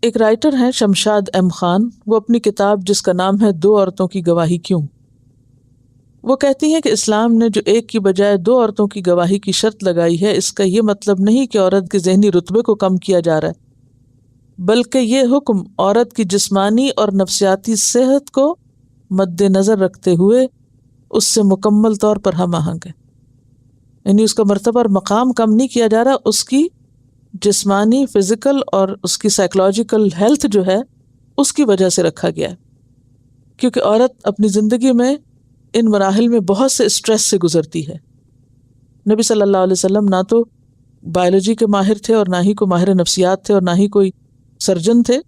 ایک رائٹر ہیں شمشاد ایم خان، وہ اپنی کتاب جس کا نام ہے 2 عورتوں کی گواہی کیوں، وہ کہتی ہیں کہ اسلام نے جو ایک کی بجائے 2 عورتوں کی گواہی کی شرط لگائی ہے، اس کا یہ مطلب نہیں کہ عورت کے ذہنی رتبے کو کم کیا جا رہا ہے، بلکہ یہ حکم عورت کی جسمانی اور نفسیاتی صحت کو مد نظر رکھتے ہوئے اس سے مکمل طور پر ہم آہنگ ہے. یعنی اس کا مرتبہ اور مقام کم نہیں کیا جا رہا، اس کی جسمانی، فزیکل اور اس کی سائیکولوجیکل ہیلتھ جو ہے اس کی وجہ سے رکھا گیا ہے، کیونکہ عورت اپنی زندگی میں ان مراحل میں بہت سے اسٹریس سے گزرتی ہے. نبی صلی اللہ علیہ وسلم نہ تو بایولوجی کے ماہر تھے اور نہ ہی کوئی ماہر نفسیات تھے اور نہ ہی کوئی سرجن تھے.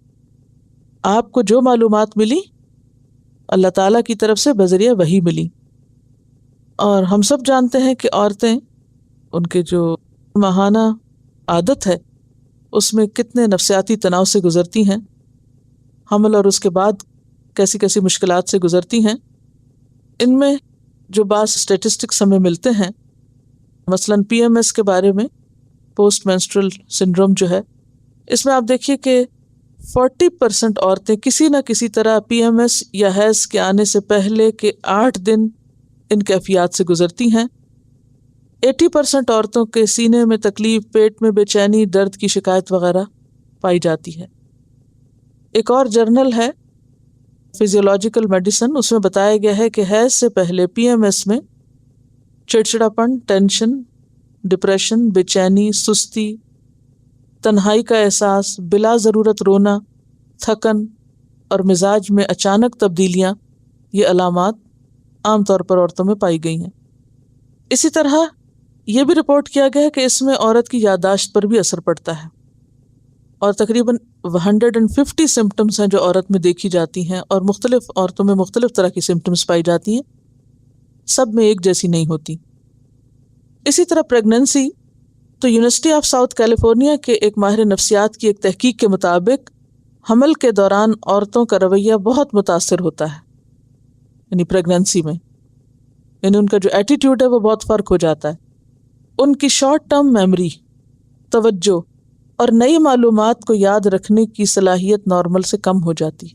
آپ کو جو معلومات ملی اللہ تعالیٰ کی طرف سے بذریعہ وحی ملی. اور ہم سب جانتے ہیں کہ عورتیں ان کے جو ماہانہ عادت ہے اس میں کتنے نفسیاتی تناؤ سے گزرتی ہیں، حمل اور اس کے بعد کیسی کیسی مشکلات سے گزرتی ہیں. ان میں جو بعض اسٹیٹسٹکس ہمیں ملتے ہیں، مثلاً PMS کے بارے میں، پوسٹ مینسٹرل سنڈروم جو ہے، اس میں آپ دیکھیے کہ 40% عورتیں کسی نہ کسی طرح PMS یا حیض کے آنے سے پہلے کے 8 دن ان کیفیات سے گزرتی ہیں. 80% عورتوں کے سینے میں تکلیف، پیٹ میں بے چینی، درد کی شکایت وغیرہ پائی جاتی ہے. ایک اور جرنل ہے فزیولوجیکل میڈیسن، اس میں بتایا گیا ہے کہ حیض سے پہلے PMS میں چڑچڑاپن، ٹینشن، ڈپریشن، بے چینی، سستی، تنہائی کا احساس، بلا ضرورت رونا، تھکن اور مزاج میں اچانک تبدیلیاں، یہ علامات عام طور پر عورتوں میں پائی گئی ہیں. اسی طرح یہ بھی رپورٹ کیا گیا ہے کہ اس میں عورت کی یادداشت پر بھی اثر پڑتا ہے، اور تقریباً 150 سمپٹمز ہیں جو عورت میں دیکھی جاتی ہیں، اور مختلف عورتوں میں مختلف طرح کی سمپٹمز پائی جاتی ہیں، سب میں ایک جیسی نہیں ہوتی. اسی طرح پریگننسی، تو یونیورسٹی آف ساؤتھ کیلیفورنیا کے ایک ماہر نفسیات کی ایک تحقیق کے مطابق حمل کے دوران عورتوں کا رویہ بہت متاثر ہوتا ہے، یعنی پریگننسی میں، یعنی ان کا جو ایٹیٹیوڈ ہے وہ بہت فرق ہو جاتا ہے. ان کی شارٹ ٹرم میموری، توجہ اور نئی معلومات کو یاد رکھنے کی صلاحیت نارمل سے کم ہو جاتی،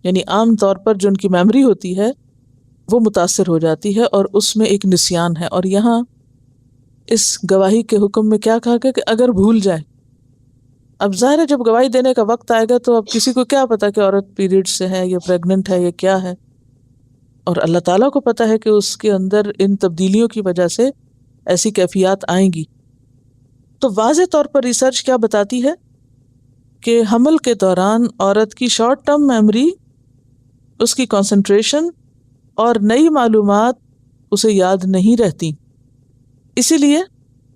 یعنی عام طور پر جو ان کی میموری ہوتی ہے وہ متاثر ہو جاتی ہے اور اس میں ایک نسیان ہے. اور یہاں اس گواہی کے حکم میں کیا کہا گیا کہ اگر بھول جائے، اب ظاہر ہے جب گواہی دینے کا وقت آئے گا تو اب کسی کو کیا پتا کہ عورت پیریڈ سے ہے یا پریگننٹ ہے یا کیا ہے، اور اللہ تعالیٰ کو پتا ہے کہ اس کے اندر ان تبدیلیوں کی وجہ سے ایسی کیفیات آئیں گی. تو واضح طور پر ریسرچ کیا بتاتی ہے کہ حمل کے دوران عورت کی شارٹ ٹرم میموری، اس کی کنسنٹریشن اور نئی معلومات اسے یاد نہیں رہتی. اسی لیے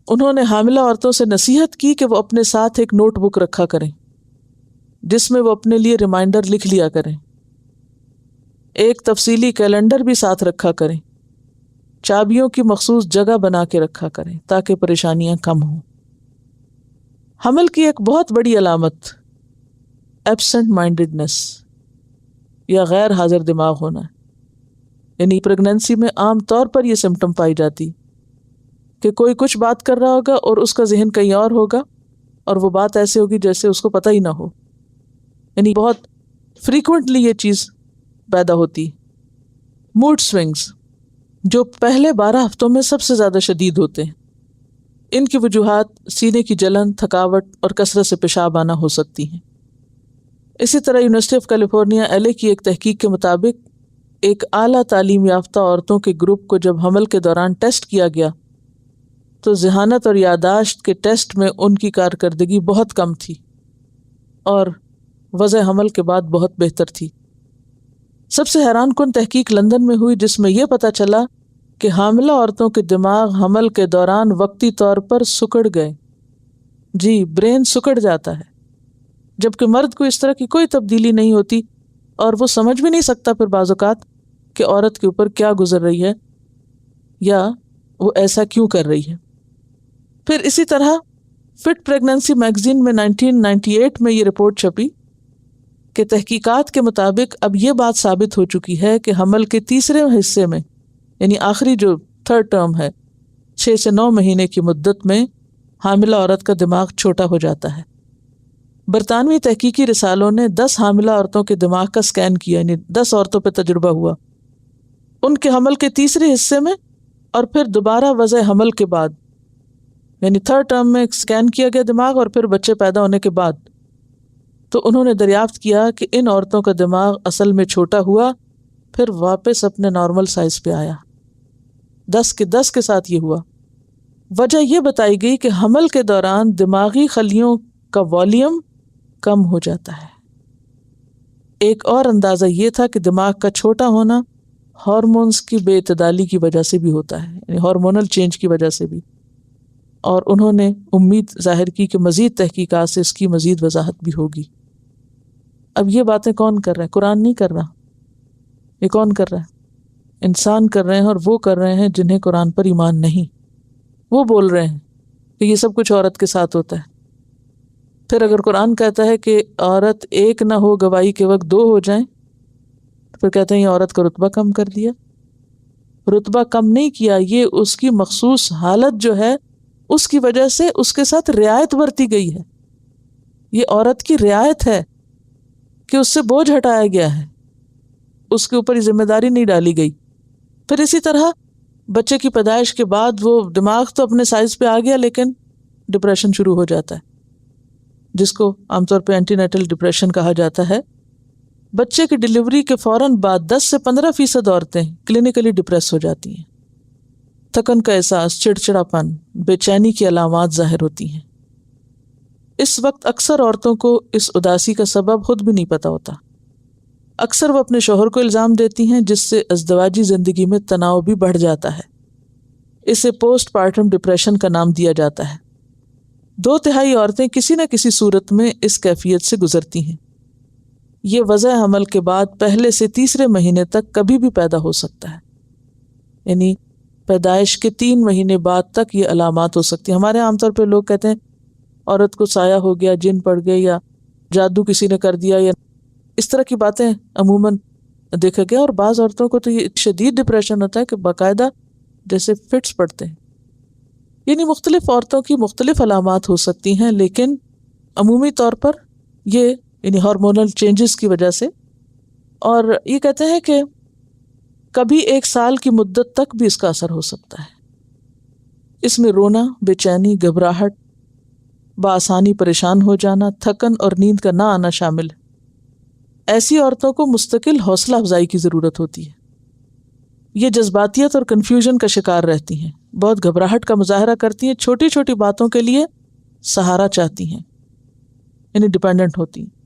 انہوں نے حاملہ عورتوں سے نصیحت کی کہ وہ اپنے ساتھ ایک نوٹ بک رکھا کریں جس میں وہ اپنے لیے ریمائنڈر لکھ لیا کریں، ایک تفصیلی کیلنڈر بھی ساتھ رکھا کریں، چابیوں کی مخصوص جگہ بنا کے رکھا کریں تاکہ پریشانیاں کم ہوں. حمل کی ایک بہت بڑی علامت ایبسنٹ مائنڈڈنس یا غیر حاضر دماغ ہونا ہے، یعنی پریگننسی میں عام طور پر یہ سمٹم پائی جاتی کہ کوئی کچھ بات کر رہا ہوگا اور اس کا ذہن کہیں اور ہوگا، اور وہ بات ایسے ہوگی جیسے اس کو پتہ ہی نہ ہو. یعنی بہت فریکوینٹلی یہ چیز پیدا ہوتی. موڈ سوئنگز جو پہلے 12 ہفتوں میں سب سے زیادہ شدید ہوتے ہیں، ان کی وجوہات سینے کی جلن، تھکاوٹ اور کثرت سے پیشاب آنا ہو سکتی ہیں. اسی طرح یونیورسٹی آف کیلیفورنیا LA کی ایک تحقیق کے مطابق ایک اعلیٰ تعلیم یافتہ عورتوں کے گروپ کو جب حمل کے دوران ٹیسٹ کیا گیا تو ذہانت اور یادداشت کے ٹیسٹ میں ان کی کارکردگی بہت کم تھی اور وضع حمل کے بعد بہت بہتر تھی. سب سے حیران کن تحقیق لندن میں ہوئی جس میں یہ پتہ چلا کہ حاملہ عورتوں کے دماغ حمل کے دوران وقتی طور پر سکڑ گئے. جی، برین سکڑ جاتا ہے، جبکہ مرد کو اس طرح کی کوئی تبدیلی نہیں ہوتی اور وہ سمجھ بھی نہیں سکتا پھر بعض اوقات کہ عورت کے اوپر کیا گزر رہی ہے یا وہ ایسا کیوں کر رہی ہے. پھر اسی طرح فٹ پریگننسی میگزین میں 1998 میں یہ رپورٹ چھپی کہ تحقیقات کے مطابق اب یہ بات ثابت ہو چکی ہے کہ حمل کے تیسرے حصے میں، یعنی آخری جو 3rd ٹرم ہے، 6 سے 9 مہینے کی مدت میں حاملہ عورت کا دماغ چھوٹا ہو جاتا ہے. برطانوی تحقیقی رسالوں نے 10 حاملہ عورتوں کے دماغ کا سکین کیا، یعنی 10 عورتوں پہ تجربہ ہوا، ان کے حمل کے تیسرے حصے میں اور پھر دوبارہ وضع حمل کے بعد، یعنی تھرڈ ٹرم میں سکین کیا گیا دماغ اور پھر بچے پیدا ہونے کے بعد، تو انہوں نے دریافت کیا کہ ان عورتوں کا دماغ اصل میں چھوٹا ہوا پھر واپس اپنے نارمل سائز پہ آیا۔ 10 کے ساتھ یہ ہوا۔ وجہ یہ بتائی گئی کہ حمل کے دوران دماغی خلیوں کا والیوم کم ہو جاتا ہے۔ ایک اور اندازہ یہ تھا کہ دماغ کا چھوٹا ہونا ہارمونز کی بے اعتدالی کی وجہ سے بھی ہوتا ہے، یعنی ہارمونل چینج کی وجہ سے بھی، اور انہوں نے امید ظاہر کی کہ مزید تحقیقات سے اس کی مزید وضاحت بھی ہوگی۔ اب یہ باتیں کون کر رہے ہیں؟ قرآن نہیں کر رہا، یہ کون کر رہا ہے؟ انسان کر رہے ہیں، اور وہ کر رہے ہیں جنہیں قرآن پر ایمان نہیں۔ وہ بول رہے ہیں کہ یہ سب کچھ عورت کے ساتھ ہوتا ہے۔ پھر اگر قرآن کہتا ہے کہ عورت ایک نہ ہو گواہی کے وقت 2 ہو جائیں، پھر کہتے ہیں یہ عورت کا رتبہ کم کر دیا۔ رتبہ کم نہیں کیا، یہ اس کی مخصوص حالت جو ہے اس کی وجہ سے اس کے ساتھ رعایت برتی گئی ہے۔ یہ عورت کی رعایت ہے کہ اس سے بوجھ ہٹایا گیا ہے، اس کے اوپر یہ ذمہ داری نہیں ڈالی گئی۔ پھر اسی طرح بچے کی پیدائش کے بعد وہ دماغ تو اپنے سائز پہ آ گیا، لیکن ڈپریشن شروع ہو جاتا ہے، جس کو عام طور پہ اینٹی نیٹل ڈپریشن کہا جاتا ہے۔ بچے کی ڈلیوری کے فوراً بعد 10 سے 15% عورتیں کلینکلی ڈپریس ہو جاتی ہیں۔ تھکن کا احساس، چڑچڑاپن، بے چینی کی علامات ظاہر ہوتی ہیں۔ اس وقت اکثر عورتوں کو اس اداسی کا سبب خود بھی نہیں پتہ ہوتا۔ اکثر وہ اپنے شوہر کو الزام دیتی ہیں، جس سے ازدواجی زندگی میں تناؤ بھی بڑھ جاتا ہے۔ اسے پوسٹ پارٹم ڈپریشن کا نام دیا جاتا ہے۔ 2/3 عورتیں کسی نہ کسی صورت میں اس کیفیت سے گزرتی ہیں۔ یہ وضع حمل کے بعد پہلے سے تیسرے مہینے تک کبھی بھی پیدا ہو سکتا ہے، یعنی پیدائش کے 3 مہینے بعد تک یہ علامات ہو سکتی ہیں۔ ہمارے عام طور پہ لوگ کہتے ہیں عورت کو سایہ ہو گیا، جن پڑ گئے، یا جادو کسی نے کر دیا، یا اس طرح کی باتیں عموماً دیکھا گیا۔ اور بعض عورتوں کو تو یہ شدید ڈپریشن ہوتا ہے کہ باقاعدہ جیسے فٹس پڑتے ہیں۔ یعنی مختلف عورتوں کی مختلف علامات ہو سکتی ہیں، لیکن عمومی طور پر یہ یعنی ہارمونل چینجز کی وجہ سے، اور یہ کہتے ہیں کہ کبھی 1 سال کی مدت تک بھی اس کا اثر ہو سکتا ہے۔ اس میں رونا، بے چینی، گھبراہٹ، بآسانی پریشان ہو جانا، تھکن اور نیند کا نہ آنا شامل ہے۔ ایسی عورتوں کو مستقل حوصلہ افزائی کی ضرورت ہوتی ہے۔ یہ جذباتیت اور کنفیوژن کا شکار رہتی ہیں، بہت گھبراہٹ کا مظاہرہ کرتی ہیں، چھوٹی چھوٹی باتوں کے لیے سہارا چاہتی ہیں، یعنی ڈیپینڈنٹ ہوتی ہیں۔